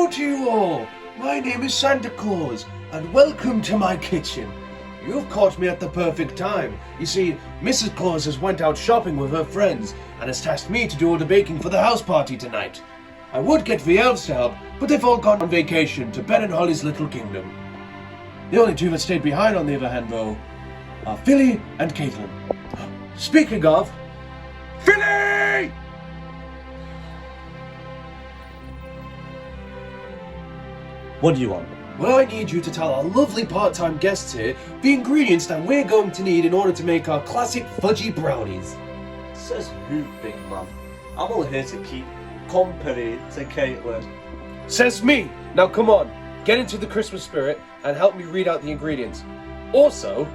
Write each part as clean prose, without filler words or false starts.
Hello to you all! My name is Santa Claus, and welcome to my kitchen. You've caught me at the perfect time. You see, Mrs. Claus has went out shopping with her friends, and has tasked me to do all the baking for the house party tonight. I would get the elves to help, but they've all gone on vacation to Ben and Holly's little kingdom. The only two that stayed behind, on the other hand, though, are Philly and Caitlin. Speaking of, Philly! What do you want? Well, I need you to tell our lovely part-time guests here the ingredients that we're going to need in order to make our classic fudgy brownies. Says who, big man? I'm only here to keep company to Caitlin. Says me! Now come on, get into the Christmas spirit and help me read out the ingredients. Also,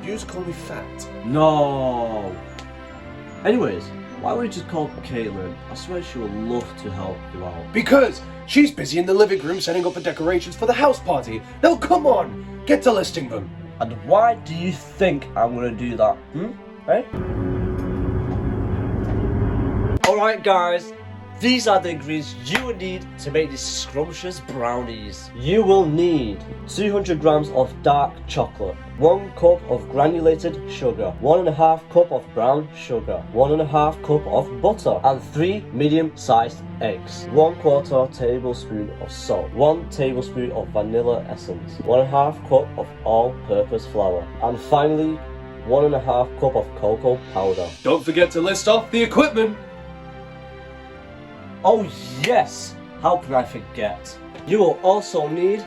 you just call me fat. No. Anyways, why would you just call Caitlin? I swear she would love to help you out. Because she's busy in the living room setting up the decorations for the house party. Now come on, get to listing them. And why do you think I'm gonna do that? Hey? Alright guys, these are the ingredients you will need to make these scrumptious brownies. You will need 200 grams of dark chocolate, 1 cup of granulated sugar, 1.5 cup of brown sugar, 1.5 cup of butter, and 3 medium-sized eggs, 1/4 tablespoon of salt, 1 tablespoon of vanilla essence, 1.5 cup of all-purpose flour, and finally 1.5 cup of cocoa powder. Don't forget to list off the equipment. Oh yes! How can I forget? You will also need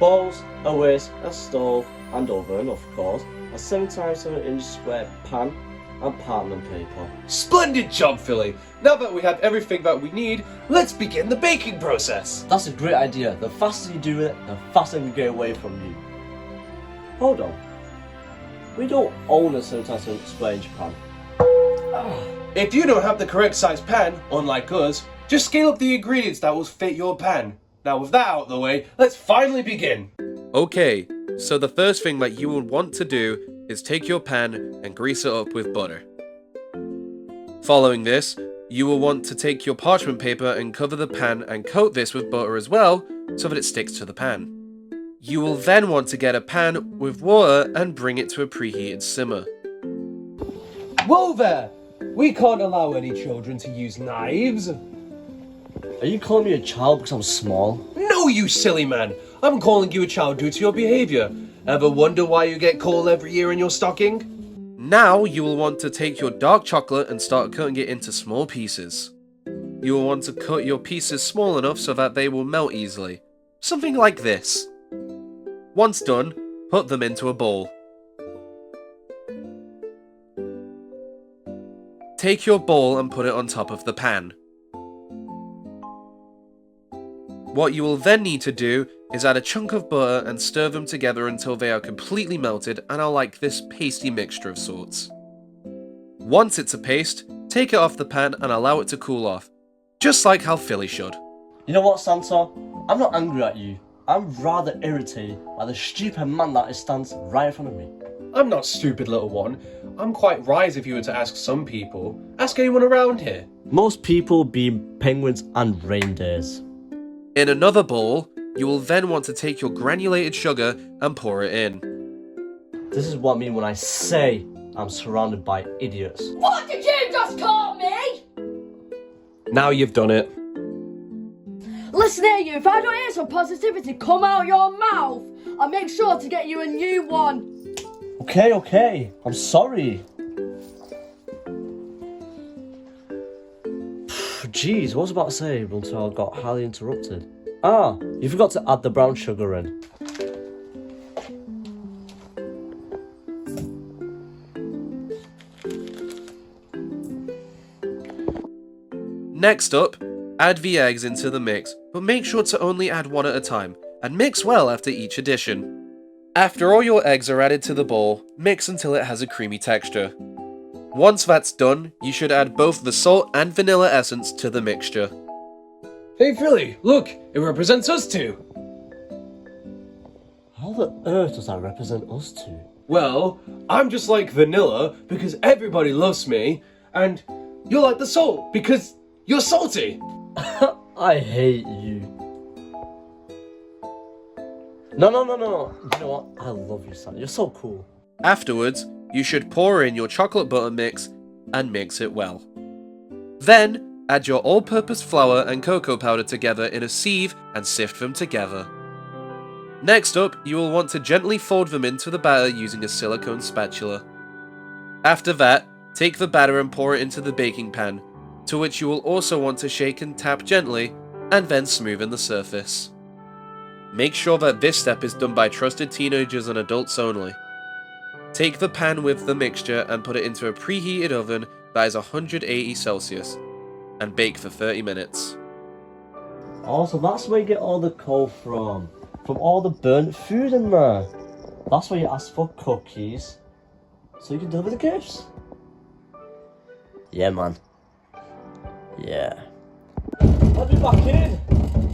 bowls, a whisk, a stove and oven, of course, a 7x7 square pan and parchment paper. Splendid job, Philly. Now that we have everything that we need, let's begin the baking process. That's a great idea. The faster you do it, the faster we get away from you. Hold on. We don't own a 7x7 square inch pan. If you don't have the correct size pan, unlike us, just scale up the ingredients that will fit your pan. Now with that out of the way, let's finally begin. Okay, so the first thing that you will want to do is take your pan and grease it up with butter. Following this, you will want to take your parchment paper and cover the pan and coat this with butter as well, so that it sticks to the pan. You will then want to get a pan with water and bring it to a preheated simmer. Whoa there! We can't allow any children to use knives. Are you calling me a child because I'm small? No, you silly man. I'm calling you a child due to your behaviour. Ever wonder why you get coal every year in your stocking? Now you will want to take your dark chocolate and start cutting it into small pieces. You will want to cut your pieces small enough so that they will melt easily. Something like this. Once done, put them into a bowl. Take your bowl and put it on top of the pan. What you will then need to do is add a chunk of butter and stir them together until they are completely melted and are like this pasty mixture of sorts. Once it's a paste, take it off the pan and allow it to cool off, just like how Philly should. You know what, Santa? I'm not angry at you. I'm rather irritated by the stupid man that stands right in front of me. I'm not stupid, little one. I'm quite wise if you were to ask some people. Ask anyone around here. Most people being penguins and reindeers. In another bowl, you will then want to take your granulated sugar and pour it in. This is what I mean when I say I'm surrounded by idiots. What did you just call me? Now you've done it. Listen here, you. If I don't hear some positivity come out your mouth, I'll make sure to get you a new one. Okay. I'm sorry. Jeez, what was I about to say until I got highly interrupted? Ah, you forgot to add the brown sugar in. Next up, add the eggs into the mix, but make sure to only add one at a time, and mix well after each addition. After all your eggs are added to the bowl, mix until it has a creamy texture. Once that's done, you should add both the salt and vanilla essence to the mixture. Hey Philly, look, it represents us two. How the earth does that represent us two? Well, I'm just like vanilla because everybody loves me, and You're like the salt because you're salty. I hate you. No. You know what? I love you, son. You're so cool. Afterwards, you should pour in your chocolate butter mix and mix it well. Then, add your all-purpose flour and cocoa powder together in a sieve and sift them together. Next up, you will want to gently fold them into the batter using a silicone spatula. After that, take the batter and pour it into the baking pan, to which you will also want to shake and tap gently, and then smoothen the surface. Make sure that this step is done by trusted teenagers and adults only. Take the pan with the mixture and put it into a preheated oven that is 180 Celsius, and bake for 30 minutes. Also, that's where you get all the coal from all the burnt food in there. That's why you ask for cookies, so you can deliver the gifts. Yeah, man. Yeah. Let me back in.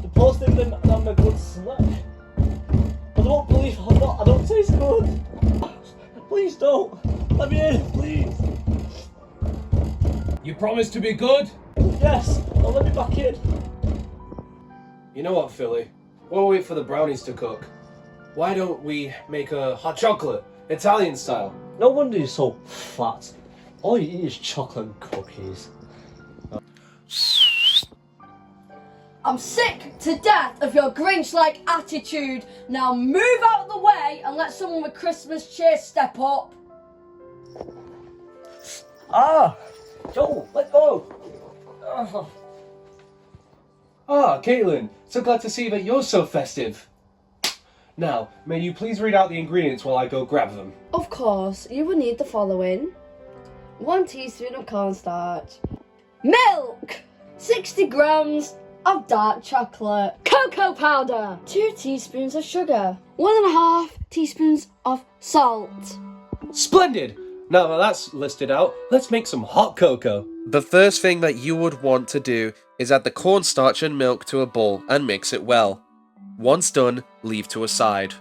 The post think that I'm a good snack. I don't believe I'm not. I don't taste good. Please don't. Let me in, please. You promise to be good? Yes. Now let me back in. You know what, Philly? While we wait for the brownies to cook, why don't we make a hot chocolate, Italian style? No wonder you're so fat. All you eat is chocolate and cookies. I'm sick to death of your Grinch-like attitude. Now move out of the way and let someone with Christmas cheer step up. Ah! Joel, let go! Ah, Caitlin, so glad to see that you're so festive. Now, may you please read out the ingredients while I go grab them? Of course, you will need the following. 1 teaspoon of cornstarch. Milk! 60 grams of dark chocolate. Cocoa powder! 2 teaspoons of sugar. 1.5 teaspoons of salt. Splendid! Now that that's listed out, let's make some hot cocoa. The first thing that you would want to do is add the cornstarch and milk to a bowl and mix it well. Once done, leave to a side.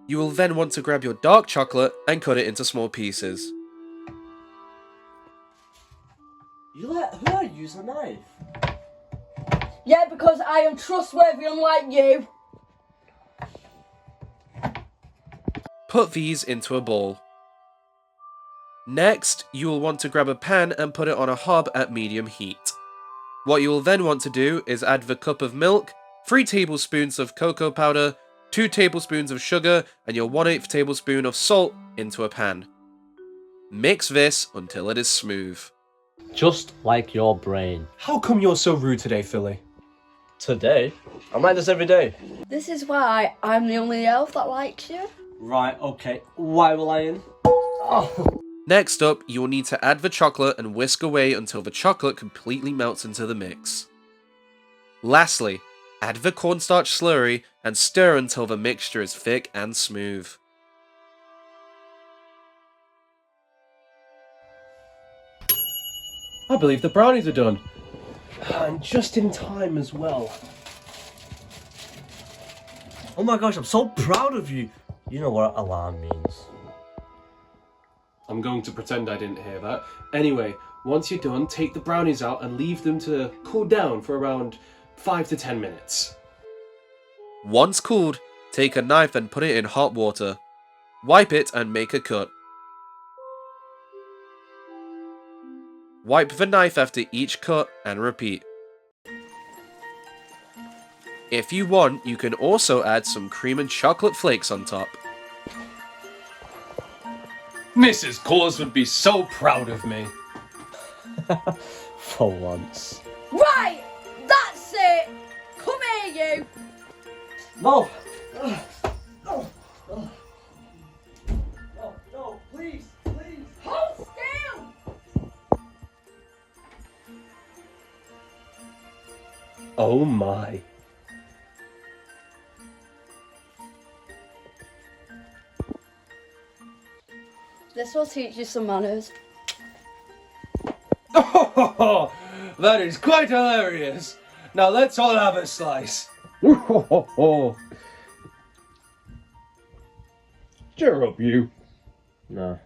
You will then want to grab your dark chocolate and cut it into small pieces. You let her use a knife? Yeah, because I am trustworthy unlike you. Put these into a bowl. Next, you will want to grab a pan and put it on a hob at medium heat. What you will then want to do is add the cup of milk, 3 tablespoons of cocoa powder, 2 tablespoons of sugar, and your 1/8 tablespoon of salt into a pan. Mix this until it is smooth. Just like your brain. How come you're so rude today, Philly? Today? I'm like this every day. This is why I'm the only elf that likes you. Right, okay. Why will I in? Oh. Next up, you will need to add the chocolate and whisk away until the chocolate completely melts into the mix. Lastly, add the cornstarch slurry and stir until the mixture is thick and smooth. I believe the brownies are done. And just in time as well. Oh my gosh, I'm so proud of you. You know what alarm means. I'm going to pretend I didn't hear that. Anyway, once you're done, take the brownies out and leave them to cool down for around 5 to 10 minutes. Once cooled, take a knife and put it in hot water. Wipe it and make a cut. Wipe the knife after each cut and repeat. If you want, you can also add some cream and chocolate flakes on top. Mrs. Claus would be so proud of me. For once. Right! That's it! Come here, you! No! No! No! No! Please! Please! Hold still! Oh my. This will teach you some manners. Oh, that is quite hilarious. Now let's all have a slice. Cheer up, you. No.